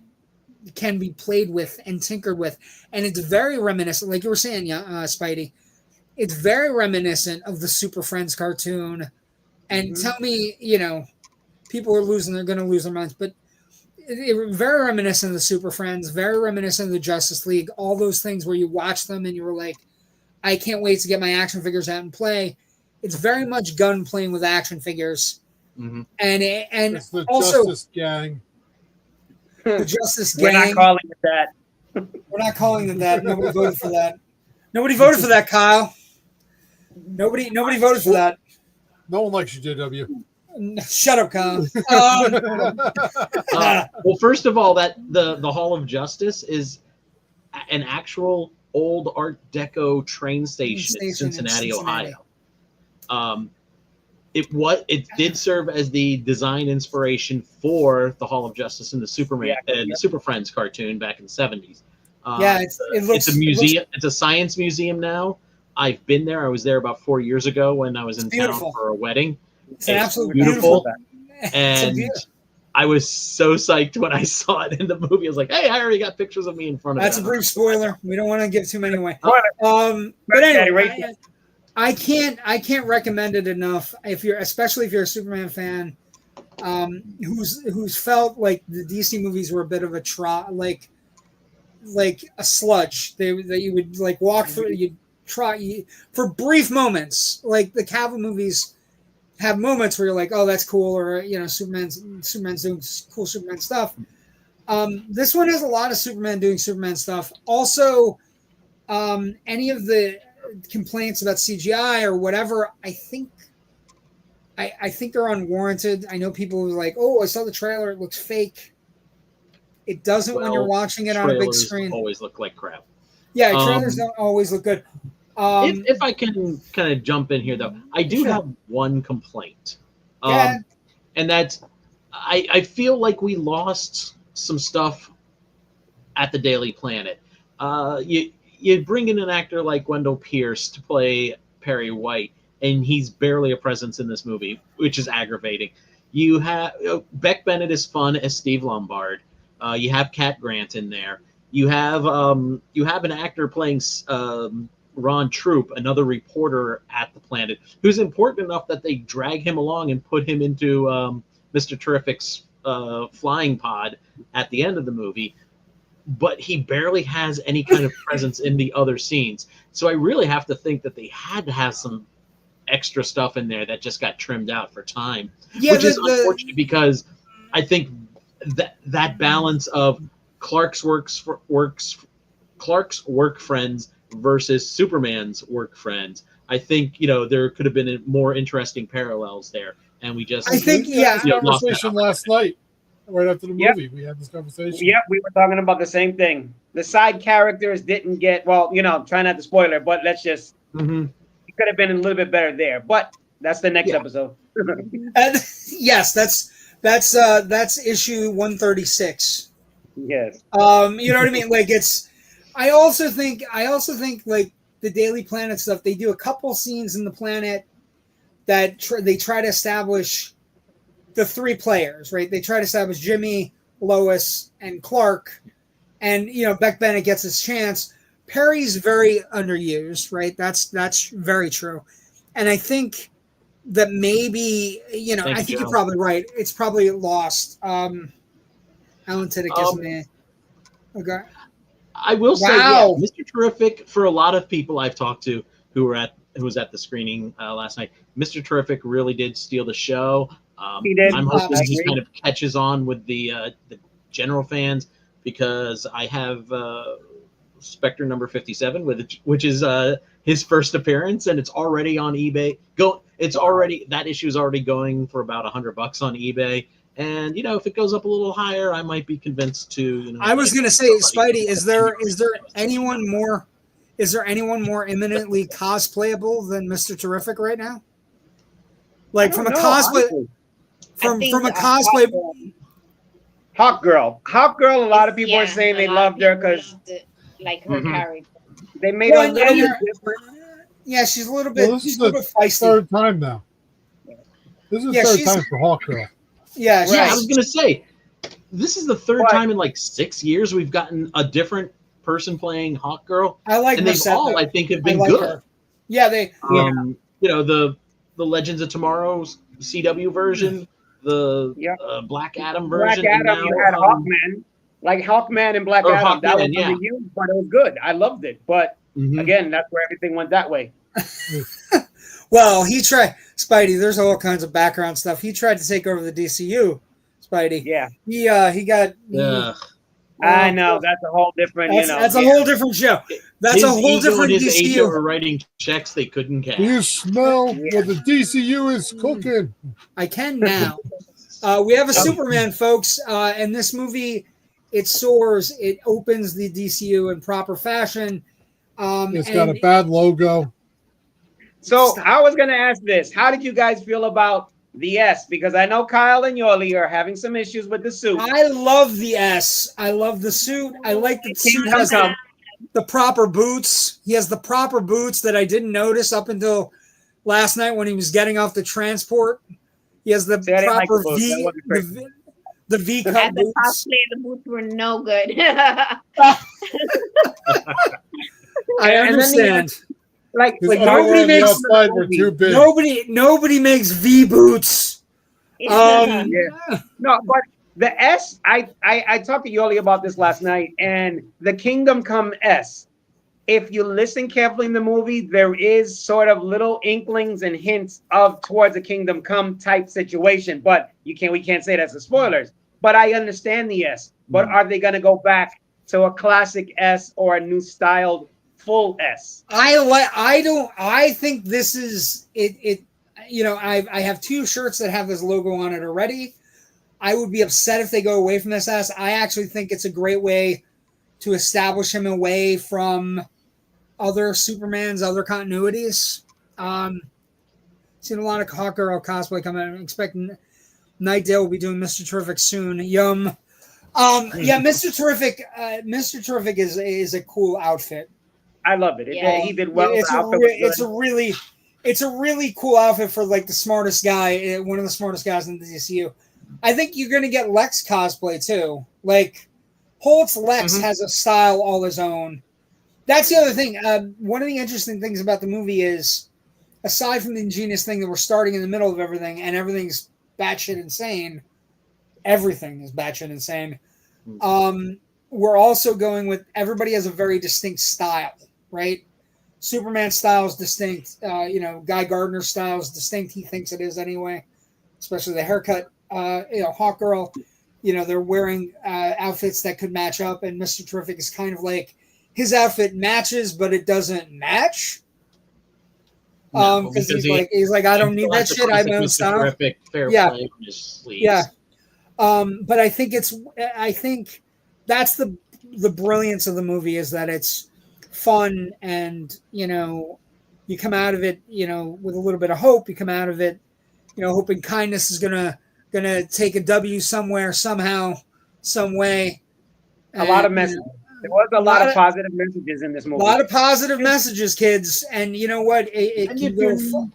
can be played with and tinkered with, and it's very reminiscent, like you were saying, Spidey. It's very reminiscent of the Super Friends cartoon. And tell me, people are they're going to lose their minds, but it very reminiscent of the Super Friends, very reminiscent of the Justice League, all those things where you watch them and you were like, I can't wait to get my action figures out and play. It's very much Gunn playing with action figures.
Mm-hmm.
And
it's the
also
Justice Gang.
the Justice
Gang. We're not calling it that.
We're not calling it that. Nobody voted for that. Nobody voted for that, Kyle. Nobody voted for that.
No one likes you, JW.
Shut up, Kyle.
Well, first of all, that the Hall of Justice is an actual old Art Deco train station in Cincinnati, Ohio. It did serve as the design inspiration for the Hall of Justice and the the Super Friends cartoon back in the 70s. It's a museum. It's a science museum now. I've been there. I was there about 4 years ago when I was in town for a wedding.
It's absolutely beautiful.
And I was so psyched when I saw it in the movie. I was like, hey, I already got pictures of me in front of it.
That's a brief spoiler. We don't want to give too many away. But anyway, I can't recommend it enough. Especially if you're a Superman fan, who's felt like the DC movies were a bit of a like a sludge. That you would like walk through. You'd try for brief moments. Like the Cavill movies have moments where you're like, oh, that's cool, or Superman's doing cool Superman stuff. This one has a lot of Superman doing Superman stuff. Also, any of the complaints about CGI or whatever, I think they're unwarranted. I know people were like, oh, I saw the trailer, it looks fake. It doesn't when you're watching it on a big screen.
Always look like crap.
Yeah, trailers don't always look good.
If I can kind of jump in here, though, I do have one complaint. And that's I feel like we lost some stuff at the Daily Planet. You bring in an actor like Wendell Pierce to play Perry White, and he's barely a presence in this movie, which is aggravating. You have Beck Bennett is fun as Steve Lombard. You have Cat Grant in there. You have an actor playing Ron Troop, another reporter at the Planet, who's important enough that they drag him along and put him into Mr. Terrific's flying pod at the end of the movie. But he barely has any kind of presence in the other scenes. So I really have to think that they had to have some extra stuff in there that just got trimmed out for time, which is unfortunate because I think that balance of Clark's work friends versus Superman's work friends, I think there could have been more interesting parallels there, and we just
conversation last night. Right after the movie, we had this conversation.
Yep, we were talking about the same thing. The side characters didn't get try not to spoil it, but let's just it could have been a little bit better there. But that's the next episode.
Yes, that's issue 136.
Yes.
You know what I mean? Like I also think like the Daily Planet stuff, they do a couple scenes in the Planet that they try to establish the three players, right? They try to establish Jimmy, Lois, and Clark. And, Beck Bennett gets his chance. Perry's very underused, right? That's very true. And I think that maybe, I think you're probably right. It's probably lost. Alan Tiddick is me. Okay.
I will say, Mr. Terrific, for a lot of people I've talked to who was at the screening last night, Mr. Terrific really did steal the show.
He did.
I'm hoping this kind of catches on with the general fans, because I have Spectre number 57, which is his first appearance, and it's already on eBay. That issue is already going for about $100 on eBay. And if it goes up a little higher, I might be convinced to.
I was going to say, Spidey, is there anyone more eminently cosplayable than Mr. Terrific right now? Like from a cosplay. From a cosplay,
Hawk Girl. A lot of people are saying they loved her because
like her character.
They made her a little bit different.
Yeah, she's a little bit.
Well, this is
the
third time now. This is the third time for Hawk Girl.
Yeah,
I was gonna say, this is the third time in like 6 years we've gotten a different person playing Hawkgirl.
I like
and they've all, I think, have been
like
good.
Her. Yeah, they.
You know, the Legends of Tomorrow's CW version, the Black Adam version.
Black Adam,
and now,
you had Hawkman, like Hawkman and Black Adam.
Hawkman,
that was huge, but it was good. I loved it. But again, that's where everything went that way.
Well, he tried. Spidey, there's all kinds of background stuff. He tried to take over the DCU. Spidey.
Yeah.
He got.
I know that's a whole different.
That's a whole different show. That's a whole different
his
DCU.
agent were writing checks they couldn't cash.
You smell what the DCU is cooking.
I can now. We have a Superman, folks, and this movie, it soars. It opens the DCU in proper fashion.
It's got a bad logo.
So I was going to ask this: how did you guys feel about the S? Because I know Kyle and Yollie are having some issues with the suit.
I love the S. I love the suit. I like the suit has the proper boots. He has the proper boots that I didn't notice up until last night when he was getting off the transport. He has the proper the V cut
At the
boots.
cosplay, the boots were no good.
I understand.
Like
nobody makes
too big.
Nobody makes V boots.
No, but the S, I talked to Yollie about this last night, and the Kingdom Come S. If you listen carefully in the movie, there is sort of little inklings and hints of towards a Kingdom Come type situation, but we can't say that's the spoilers. But I understand the S. But are they going to go back to a classic S or a new styled full S?
I think this is it. You know, I have 2 shirts that have this logo on it already. I would be upset if they go away from this S. I actually think it's a great way to establish him away from other Supermans, other continuities. Seen a lot of Hawkgirl cosplay coming out. I'm expecting Nightdale will be doing Mr. Terrific soon. Yum. Mr. Terrific. Mr. Terrific is a cool outfit.
I love it. He did well.
It's a really cool outfit for like the smartest guy, one of the smartest guys in the DCU. I think you're going to get Lex cosplay too. Like Hoult's Lex has a style all his own. That's the other thing. One of the interesting things about the movie is, aside from the ingenious thing that we're starting in the middle of everything and everything's batshit insane, everything is batshit insane. We're also going with everybody has a very distinct style, right? Superman's style is distinct. Guy Gardner's style is distinct. He thinks it is anyway, especially the haircut. Hawkgirl, they're wearing outfits that could match up, and Mr. Terrific is kind of like his outfit matches, but it doesn't match. Because he's like, I don't need that shit. I have my own style.
Terrific, fair play on his sleeves.
Yeah. But I think that's the brilliance of the movie is that it's fun and you come out of it with a little bit of hope. You come out of it hoping kindness is gonna take a W somewhere, somehow, some way.
A lot of messages. There was a lot of positive messages in this movie.
A lot of positive messages, kids. And you know what? It can go fun.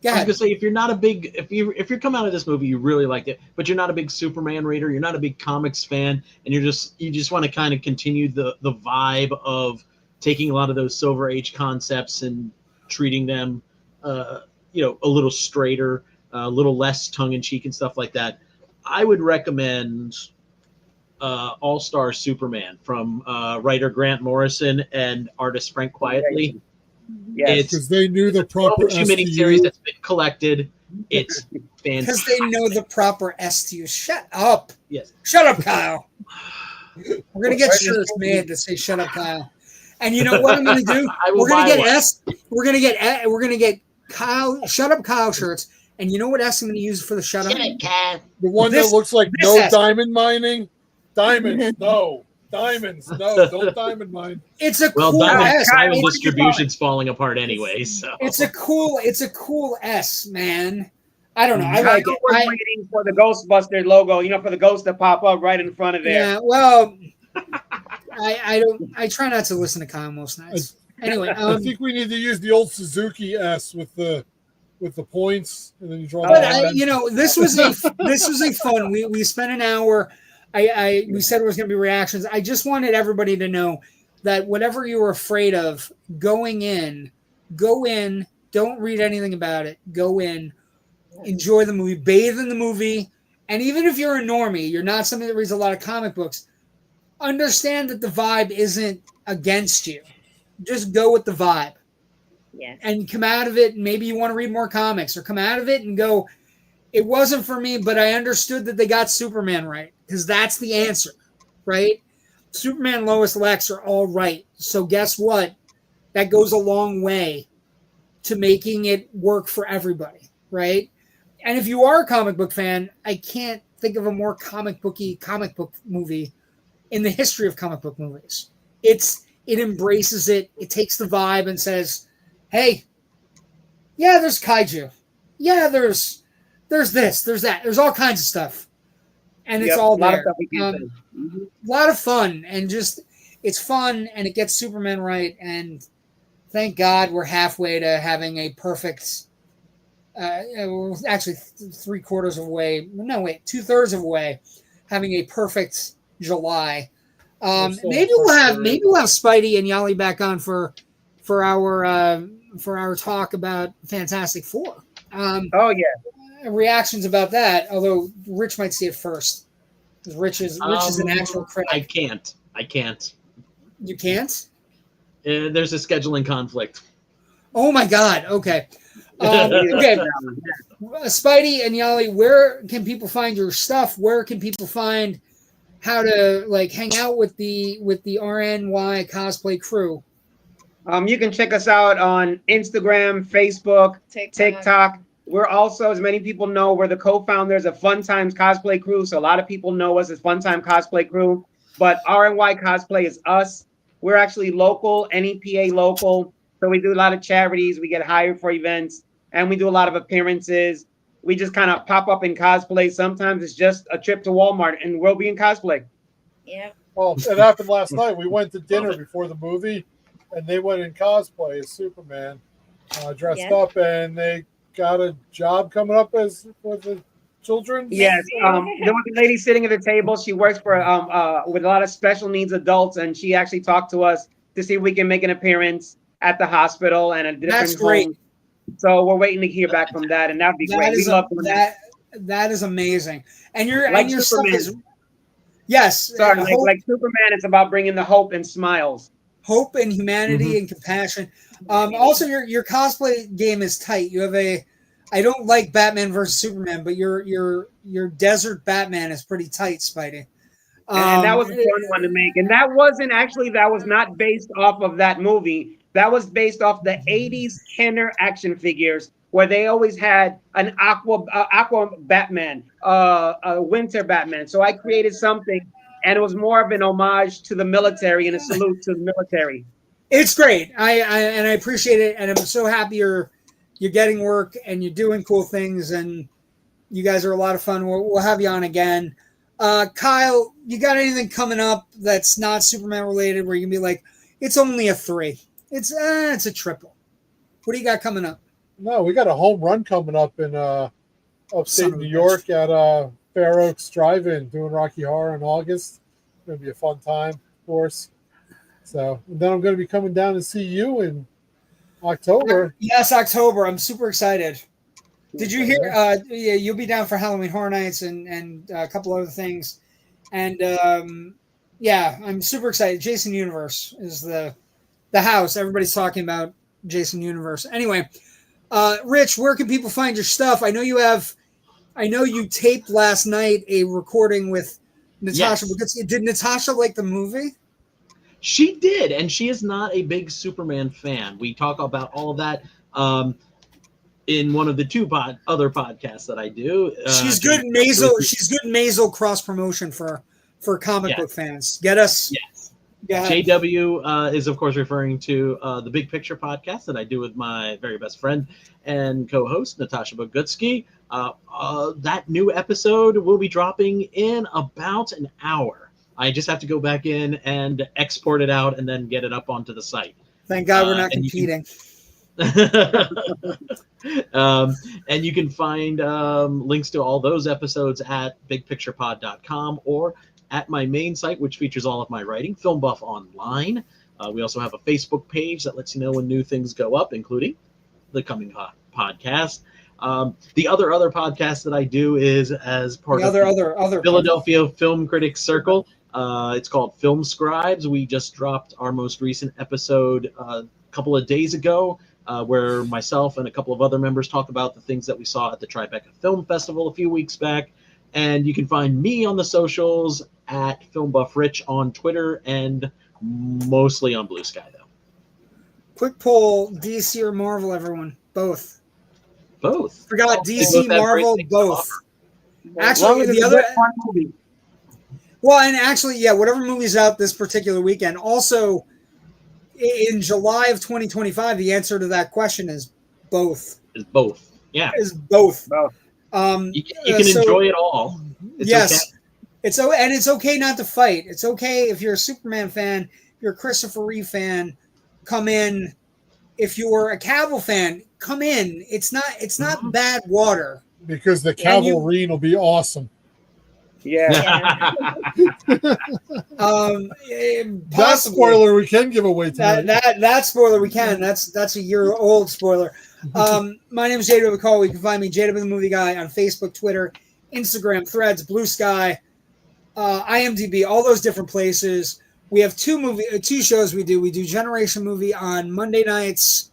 I was gonna say, if you're not a big, if you're coming out of this movie, you really liked it, but you're not a big Superman reader, you're not a big comics fan, and you just want to kind of continue the vibe of taking a lot of those Silver Age concepts and treating them, a little straighter, a little less tongue in cheek and stuff like that. I would recommend All-Star Superman from writer Grant Morrison and artist Frank Quietly.
Yes,
because they knew the proper
miniseries that's been collected. It's fantastic.
Because they know the proper STU. Shut up.
Yes.
Shut up, Kyle. We're gonna get shirts made that say "Shut up, Kyle." And you know what I'm gonna do? We're gonna get Kyle. Shut up, Kyle shirts. And you know what S I'm gonna use for the shut up?
The one that looks like no diamond mining. Diamonds, no. Diamonds, no. Don't diamond mine.
It's a cool S.
Diamond distribution's falling apart anyway. So
it's a cool S, man. I don't know. I like it.
I was waiting for the Ghostbusters logo, for the ghost to pop up right in front of there.
Yeah, well, I try not to listen to Kyle most nights. Anyway,
I think we need to use the old Suzuki S with the with the points, and then you draw.
But this was a fun. We spent an hour. We said it was going to be reactions. I just wanted everybody to know that whatever you were afraid of going in. Don't read anything about it. Go in, enjoy the movie, bathe in the movie, and even if you're a normie, you're not somebody that reads a lot of comic books. Understand that the vibe isn't against you. Just go with the vibe.
Yes.
And come out of it, and maybe you want to read more comics, or come out of it and go, it wasn't for me, but I understood that they got Superman right, because that's the answer, right? Superman, Lois, Lex are all right. So guess what? That goes a long way to making it work for everybody, right? And if you are a comic book fan, I can't think of a more comic book movie in the history of comic book movies. It embraces it. It takes the vibe and says, hey, yeah, there's kaiju. Yeah, there's this, there's that. There's all kinds of stuff. And it's all there. A lot of fun. And just, it's fun, and it gets Superman right. And thank God we're halfway to having a perfect, actually 2/3 of the way, having a perfect July. Maybe we'll have Spidey and Yollie back on for our talk about Fantastic Four. Reactions about that. Although Rich might see it first, because Rich is an actual critic.
I can't.
You can't?
There's a scheduling conflict.
Oh my God. Okay. Okay. Spidey and Yollie, where can people find your stuff? Where can people find how to hang out with the RNY cosplay crew?
You can check us out on Instagram, Facebook, TikTok. We're also, as many people know, we're the co-founders of Fun Times Cosplay Crew. So a lot of people know us as Fun Time Cosplay Crew, but RNY Cosplay is us. We're actually local, NEPA local. So we do a lot of charities. We get hired for events, and we do a lot of appearances. We just kind of pop up in cosplay. Sometimes it's just a trip to Walmart, and we'll be in cosplay.
Yeah.
Well, it happened last night. We went to dinner before the movie, and they went in cosplay as Superman, dressed up, and they got a job coming up as for the children.
Yes, there was a lady sitting at the table. She works for with a lot of special needs adults, and she actually talked to us to see if we can make an appearance at the hospital and a different
That's great.
home. So we're waiting to hear back from that, and that'd be great. We love that.
That is amazing. And your stuff
Superman.
is
Sorry, like Superman, it's about bringing the hope and smiles.
Hope and humanity and compassion. Also, your cosplay game is tight. You have I don't like Batman versus Superman, but your desert Batman is pretty tight, Spidey.
And that was a fun one to make. And that was not based off of that movie. That was based off the 80s Kenner action figures, where they always had an aqua Batman, a winter Batman. So I created something, and it was more of an homage to the military and a salute to the military.
It's great. I appreciate it, and I'm so happy you're getting work and you're doing cool things, and you guys are a lot of fun. We'll have you on again. Kyle, you got anything coming up that's not Superman related where you can be like, it's only a 3? It's a triple. What do you got coming up?
No, we got a home run coming up in upstate New York at Fair Oaks Drive-In, doing Rocky Horror in August. It's going to be a fun time for us. So, and then I'm going to be coming down to see you in October.
Yes, October. I'm super excited. Did you hear? Yeah, you'll be down for Halloween Horror Nights and a couple other things. And yeah, I'm super excited. Jason Universe is the house. Everybody's talking about Jason Universe. Anyway, Rich, where can people find your stuff? I know you taped last night a recording with Natasha. Yes. Did Natasha like the movie?
She did, and she is not a big Superman fan. We talk about all of that in one of the two other podcasts that I do.
She's good nasal cross promotion for comic book fans. Get us.
Yes. JW is, of course, referring to the Big Picture podcast that I do with my very best friend and co-host, Natasha Bogutsky. That new episode will be dropping in about an hour. I just have to go back in and export it out and then get it up onto the site.
Thank God we're not competing.
And you can find links to all those episodes at bigpicturepod.com or at my main site, which features all of my writing, Film Buff Online. We also have a Facebook page that lets you know when new things go up, including the coming podcast. The other podcast that I do is as part of the Philadelphia Film Critics Circle. It's called Film Scribes. We just dropped our most recent episode a couple of days ago, where myself and a couple of other members talk about the things that we saw at the Tribeca Film Festival a few weeks back. And you can find me on the socials at Film Buff Rich on Twitter and mostly on Blue Sky, though.
Quick poll: DC or Marvel? Everyone, both.
Both.
Forgot DC, Marvel, both. Actually, the other movie. Well, and actually, yeah, whatever movie's out this particular weekend. Also, in July of 2025, the answer to that question is both.
Is both. Yeah.
Is both.
You can enjoy it all. It's
yes.
Okay.
It's okay not to fight. It's okay if you're a Superman fan, if you're a Christopher Reeve fan, come in. If you're a Cavill fan, come in. It's not bad water.
Because the Cavill reign will be awesome.
Yeah.
That spoiler we can give away tonight.
That spoiler we can. That's a year-old spoiler. My name is Jada McCall. You can find me, Jada the Movie Guy, on Facebook, Twitter, Instagram, Threads, Blue Sky, IMDb, all those different places. We have two shows we do. We do Generation Movie on Monday nights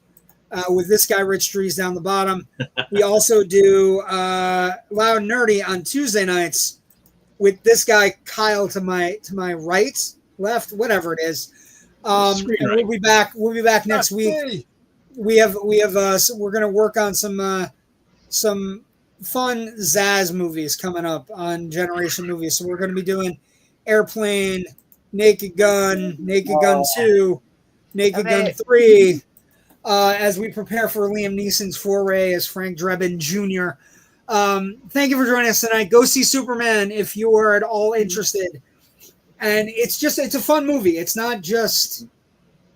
with this guy, Rich Drees, down the bottom. We also do Loud and Nerdy on Tuesday nights with this guy, Kyle, to my right, left, whatever it is. And we'll be back next week. We're going to work on some fun Zaz movies coming up on Generation Movies. So we're going to be doing Airplane, Naked Gun, Naked Gun 2, Naked Gun 3, as we prepare for Liam Neeson's foray as Frank Drebin Jr. Thank you for joining us tonight. Go see Superman if you are at all interested. And it's a fun movie. It's not just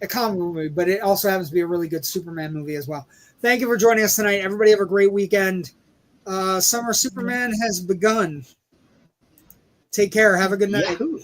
a comic movie, but it also happens to be a really good Superman movie as well. Thank you for joining us tonight. Everybody have a great weekend. Summer Superman has begun. Take care. Have a good night.
Yahoo.